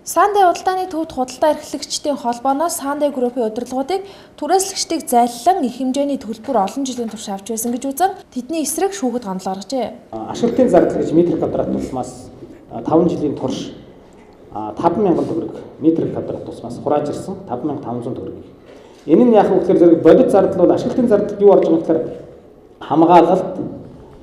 Сандэ худалдааны төвд худалдаа эрхлэгчдийн холбооноос Сандэ группийн удирдлагуудыг түрээслэгчдийг зайллан их хэмжээний төлбөр олон жилийн турш авч байсан гэж үзэн тэдний эсрэг шүүхэд гомдол гаргажээ. Ашиглалтын зардал гэж метр квадрат тусмаас 5 жилийн турш 5,000 төгрөг метр квадрат тусмаас хурааж ирсэн 5,500 төгрөгийг. Энэ нь яг үгээр зэрэг бодит зардал бол ашиглалтын зардал юу орж байгаа гэхээр хамгаалалт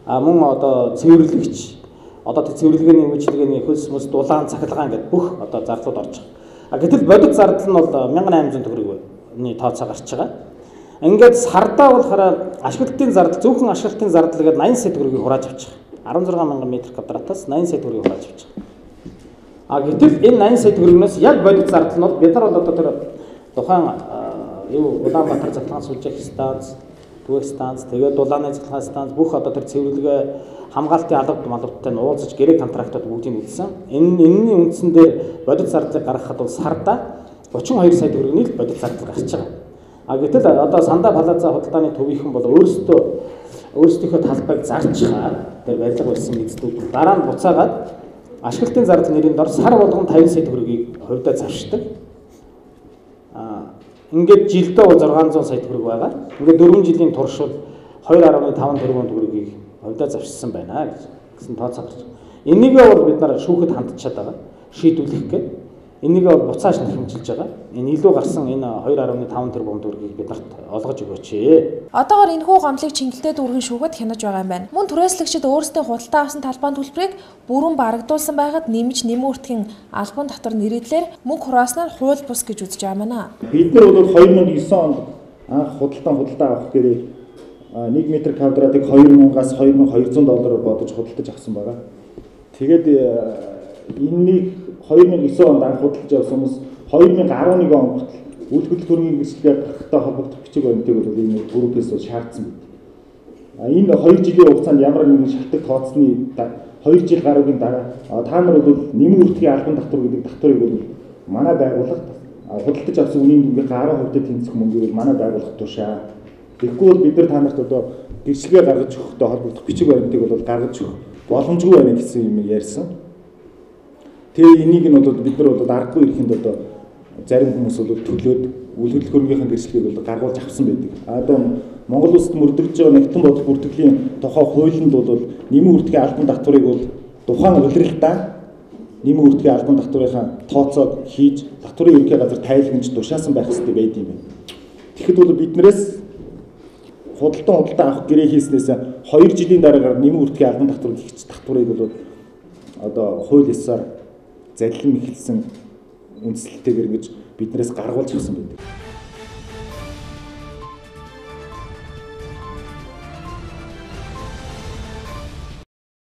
мөн одоо цэвэрлэгч одоо цэвэрлэгээний үйлчилгээний хөлс мөс дулаан цахилгаан гэдэг бүх одоо зардлууд орж байгаа. Гэтэл бодит зардал нь бол 1800 төгрөгийн тооцоо гарч байгаа. Ингээд сардаа болохоор ашиглалтын зардал зөвхөн ашиглалтын зардал гэдэг 80 сая төгрөгийг хурааж авчих. 16,000 метр квадратаас 80 сая төгрөгийг хурааж авчих. Гэтэл энэ 80 сая төгрөгнөөс яг бодит зардал нь бол бид нар бол одоо тэр тухайн Улаанбаатар цахилгаан суулжих станц, түгээх станц, тэгээд дулааны цахилгаан станц бүх одоо тэр цэвэрлэгээ хамгаалтын албад малбадтай нь уулзаж гэрээ контрактууд бүгдийг үзсэн. Энэний үндсэн дээр бодит зардлыг гаргахад бол сарда 32 сая төгрөгийн л бодит зардал гарч байгаа. Гэтэл одоо Сандаа Плаза худалдааны төвийнхэн бол өөрсдийнхөө талбайг зарчхаар тэр барилга болсон эзлүүд дараа нь буцаагаад ашиглалтын зардал нэрийн дор сар болгон 50 сая төгрөгийг хувьдаа заршдаг. Ингээд жилдээ 600 сая төгрөг байгаа. Ингээд 4 жилийн турш бол 2.5 тэрбум төгрөгийг хувьдаа зарчсан байна гэсэн тооцоо гарч байна. Энийг бол бид нар шүүхэд хандчихад байгаа. Шийдвэрлэх гээд энийг бол буцааж нь хэмжилж байгаа. Энэ илүү гарсан энэ 2.5 тэрбум төгрөгийг бид нарт олгож өгөөч. Одоогоор энэхүү гомдлыг чингэлтэй дүүргийн шүүхэд хянаж байгаа юм байна. Мөн түрээслэгчид өөрсдөө худалдаа авсан талбайн төлбөрийг бүрэн барагдуулсан байгаад нэмж нэмүүртгийн албан татвар нэрийдлэр мөнгө хурааснаар хууль бус гэж үзэж байгаа маа. Бид нар бол 2009 онд анх худалдаа авах гэрээ 1 м квадратыг 2000-аас 2200 доллараар бодож худалдаж авсан байгаа. Тэгээд энэнийг 2009 онд анх худалдаж авсан хүмүүс 2011 он хүртэл үйл хөдлөлтийн гэрчлэгээ гаргахтай холбогдох бичиг баримтыг бол энэ группээс шаардсан байна. Энэ 2 жилийн хугацаанд ямар нэгэн шалтгаан тооцсны 2 жил гаруугийн дараа та нар бол нэмүүртгийн албан татвар гэдэг татварыг бол манай байгууллага худалдаж авсан үнийн дүнгийн 10% тэнцэх мөнгийг бол манай байгууллага тушаа. Тэгэхгүй бол бид нар та нарт одоо гэрчлэгээ гаргаж өгөхтэй холбогдох бичиг баримтыг бол гаргаж өгөх боломжгүй байна гэсэн юм ярьсан. Тэгээ энийг нь бол бид нар бол аргагүй ирэхэд одоо зарим хүмүүс бол төлөөд үйл хөдлөх хөрөнгөхийн гэрчлэгийг бол гаргуулж авсан байдаг. Одоо Монгол улсад мөрдөж байгаа нэгэн бодол бүртгэлийн тухай хуулинд бол нэмүүртгийн албан татварыг бол тухайн улиралдаа нэмүүртгийн албан татварынхаа тооцоог хийж татварын ерөнхий газар тайлагнаж тушаасан байх хэрэгтэй байдаг юм байна. Тэгэхэд бол биднээс худалдаа авах гэрээ хийснээс 2 жилийн дараагаар нэмүүртгийн албан татвар гихч татварыг бол одоо хууль ёсоор заллин эхэлсэн үндслэлтэйгээр ингэж биднээс гаргуулж авсан байдаг.